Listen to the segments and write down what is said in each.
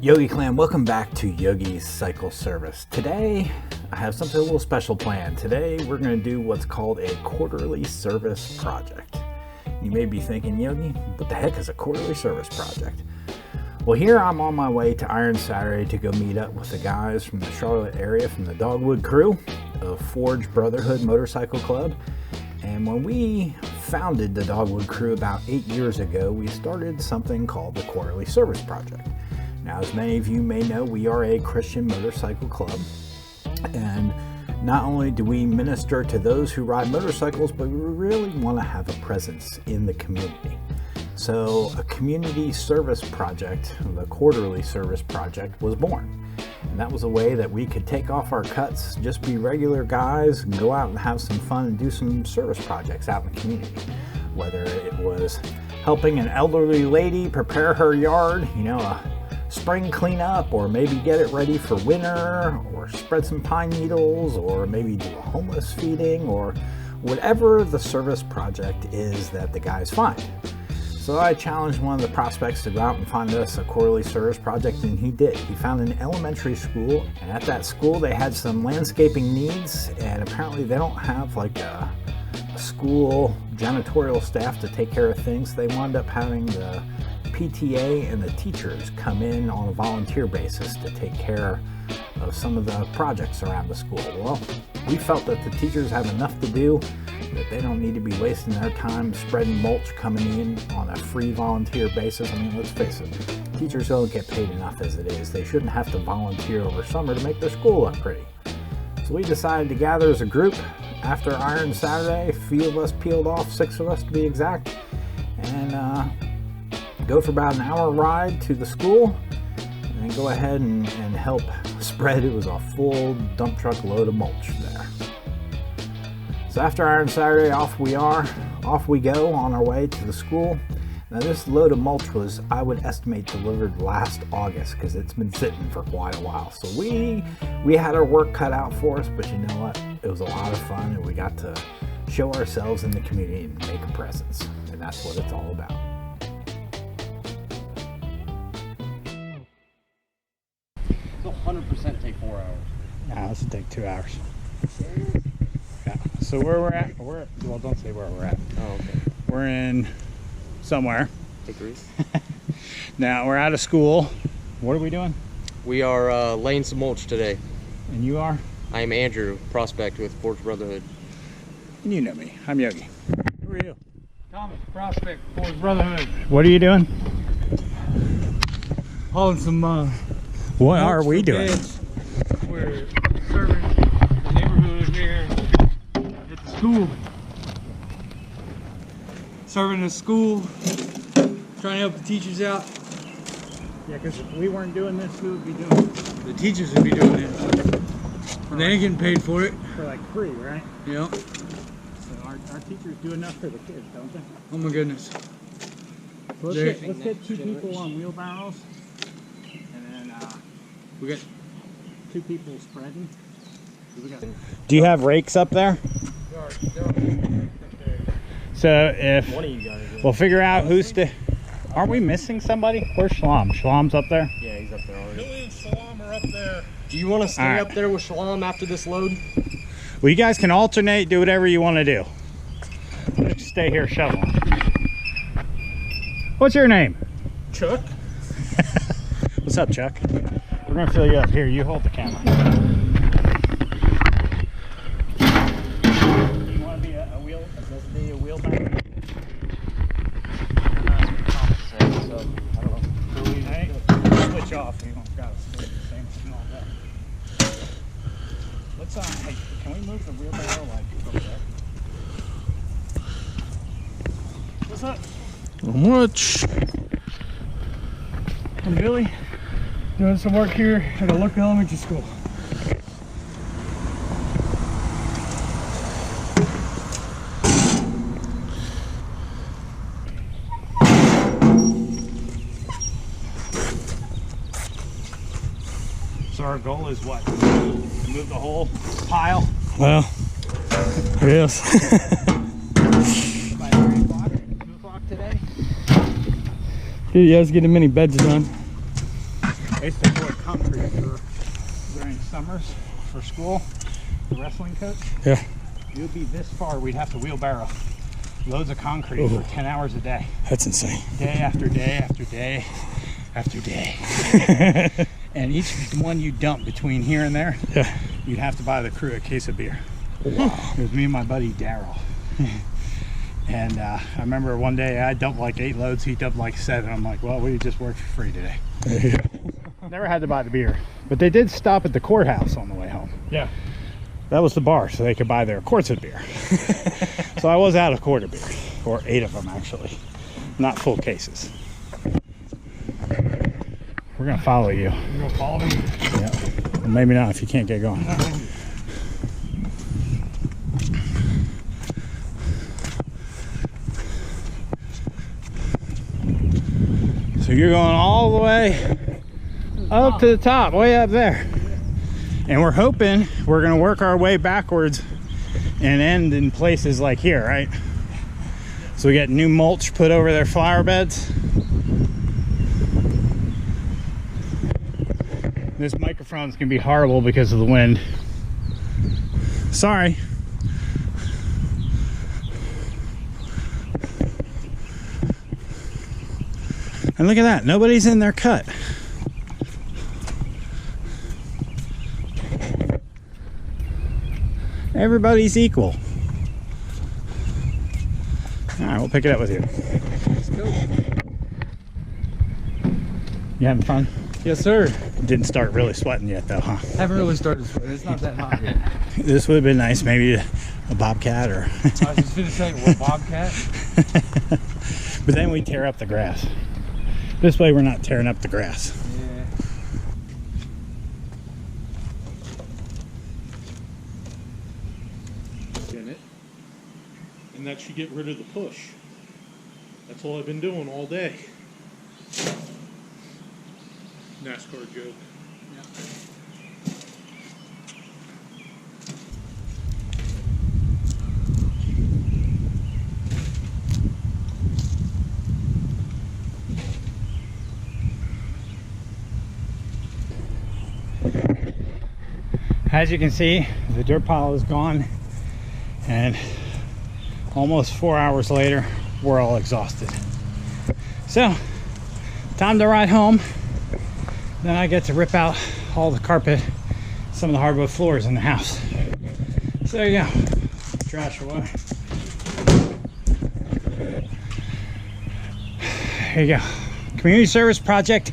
Yogi Clan, welcome back to Yogi's Cycle Service. Today, I have something a little special planned. Today, we're going to do what's called a quarterly service project. You may be thinking, Yogi, what the heck is a quarterly service project? Well, here I'm on my way to Iron Saturday to go meet up with the guys from the Charlotte area from the Dogwood crew of Forge Brotherhood Motorcycle Club. And when we founded the Dogwood crew about 8 years ago, we started something called the Quarterly Service Project. Now, as many of you may know, we are a Christian motorcycle club, and not only do we minister to those who ride motorcycles, but we really want to have a presence in the community. So a community service project, the Quarterly Service Project, was born. And that was a way that we could take off our cuts, just be regular guys, and go out and have some fun and do some service projects out in the community. Whether it was helping an elderly lady prepare her yard, a spring cleanup, or maybe get it ready for winter, or spread some pine needles, or maybe do a homeless feeding, or whatever the service project is that the guys find. So I challenged one of the prospects to go out and find us a quarterly service project, and he did. He found an elementary school, and at that school they had some landscaping needs, and apparently they don't have like a school janitorial staff to take care of things. They wound up having the PTA and the teachers come in on a volunteer basis to take care of some of the projects around the school. Well, we felt that the teachers have enough to do, that they don't need to be wasting their time spreading mulch coming in on a free volunteer basis. I mean, let's face it, teachers don't get paid enough as it is. They shouldn't have to volunteer over summer to make their school look pretty. So we decided to gather as a group after Iron Saturday. A few of us peeled off, 6 of us to be exact, and go for about an hour ride to the school, and then go ahead and help spread. It was a full dump truck load of mulch there. So after Iron Saturday, off we go on our way to the school. Now this load of mulch was, I would estimate, delivered last August, because it's been sitting for quite a while. So we had our work cut out for us, but you know what? It was a lot of fun, and we got to show ourselves in the community and make a presence. And that's what it's all about. It'll 100% take 4 hours. Nah, this will take 2 hours. Yeah. So where we're at, well, don't say where we're at. Oh, okay. We're in somewhere. Hey, Grease. Now we're out of school. What are we doing? We are laying some mulch today. And you are? I am Andrew, prospect with Forge Brotherhood. And you know me. I'm Yogi. Who are you? Thomas, prospect, Forge Brotherhood. What are you doing? Hauling some What are we doing? beds. We're serving the neighborhood here at the school. Serving the school, trying to help the teachers out. Yeah, because if we weren't doing this, we would be doing it The teachers would be doing this. And they ain't getting paid for it. for like free, right? Yeah. So our teachers do enough for the kids, don't they? Oh my goodness. So There- let's get 2 people on wheelbarrows, and then We got 2 people spreading. Do you have rakes up there? So if One of you guys. we'll figure out who's to. Aren't we missing somebody? Where's Shalom? Shalom's up there. Yeah, he's up there already. Billy and Salam are up there. Do you want to stay All right. up there with Shalom after this load? Well, you guys can alternate, do whatever you want to do. Let's stay here shoveling. What's your name? Chuck. What's up, Chuck? We're gonna fill you up. Here, you hold the camera. You want to be a wheelbarrow? Hey, switch off. You don't gotta stay the same thing all day. Let's hey, can we move the wheelbarrow like over there? What's up? Not much. I'm Billy, doing some work here at a local elementary school. So our goal is what? Move the whole pile Well, yes. by 3 o'clock, 2 o'clock today? You guys getting many beds done. I used to pour concrete during summers for school, the wrestling coach. Yeah. It would be this far, we'd have to wheelbarrow loads of concrete for 10 hours a day. That's insane. Day after day after day after day. And each one you dump between here and there, Yeah. you'd have to buy the crew a case of beer. Wow. It was me and my buddy Daryl. And I remember one day I dumped like 8 loads, he dumped like 7. I'm like, well, we just worked for free today. Yeah. Never had to buy the beer, but they did stop at the courthouse on the way home. Yeah. That was the bar, so they could buy their quarts of beer. So I was out of quart of beer, or 8 of them actually, not full cases. We're gonna follow you. You gonna follow me? Yeah. Well, maybe not if you can't get going. So you're going all the way up to the top, way up there. And we're hoping we're gonna work our way backwards and end in places like here, right? So we get new mulch put over their flower beds. This microphone's gonna be horrible because of the wind. Sorry. And look at that, nobody's in their cut. Everybody's equal. All right, we'll pick it up with you. Let's go. You having fun? Yes, sir. Didn't start really sweating yet though, huh? Haven't really started sweating. It's not that hot yet. This would have been nice, maybe a bobcat or... I was just gonna say, what, bobcat? But then we tear up the grass. This way we're not tearing up the grass. Yeah. In it, and that should get rid of the push. That's all I've been doing all day. NASCAR joke. As you can see, the dirt pile is gone, and almost 4 hours later, we're all exhausted. So, time to ride home. Then I get to rip out all the carpet, some of the hardwood floors in the house. So there you go. Trash away. There you go. Community service project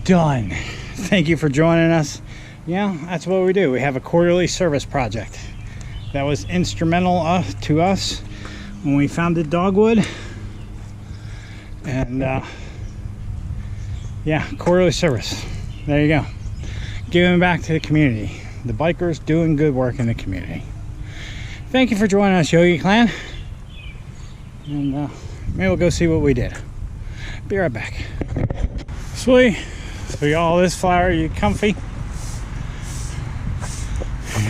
done. Thank you for joining us. Yeah, that's what we do. We have a quarterly service project that was instrumental to us when we founded Dogwood. And yeah, quarterly service. There you go. Giving back to the community. The bikers doing good work in the community. Thank you for joining us, Yogi Clan. And maybe we'll go see what we did. Be right back. Sweet. So we got all this flower, you comfy?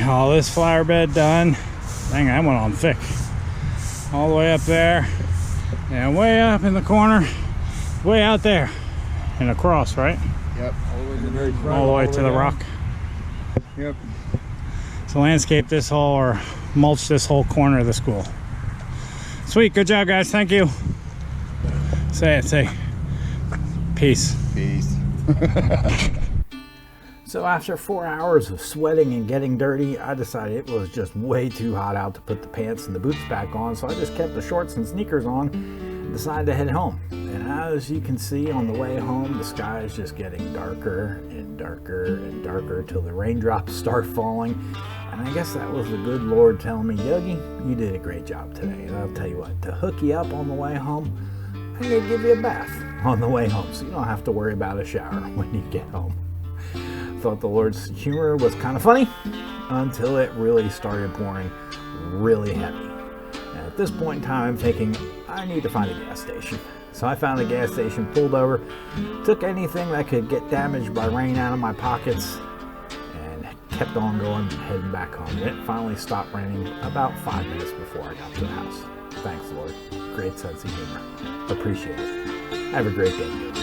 All this flower bed done. Dang, that went on thick. All the way up there. And way up in the corner. Way out there. And across, right? Yep. All the way to the rock. Yep. So landscape this whole, or mulch this whole corner of the school. Sweet, good job guys, thank you. Say it, say peace. Peace. So after 4 hours of sweating and getting dirty, I decided it was just way too hot out to put the pants and the boots back on, so I just kept the shorts and sneakers on and decided to head home. And as you can see on the way home, the sky is just getting darker and darker and darker till the raindrops start falling. And I guess that was the good Lord telling me, Yogi, you did a great job today. And I'll tell you what, to hook you up on the way home, I'm going to give you a bath on the way home so you don't have to worry about a shower when you get home. Thought the Lord's humor was kind of funny until it really started pouring really heavy. And at this point in time, I'm thinking, I need to find a gas station. So I found a gas station, pulled over, took anything that could get damaged by rain out of my pockets, and kept on going, heading back home. And it finally stopped raining about 5 minutes before I got to the house. Thanks, Lord. Great sense of humor. Appreciate it. Have a great day.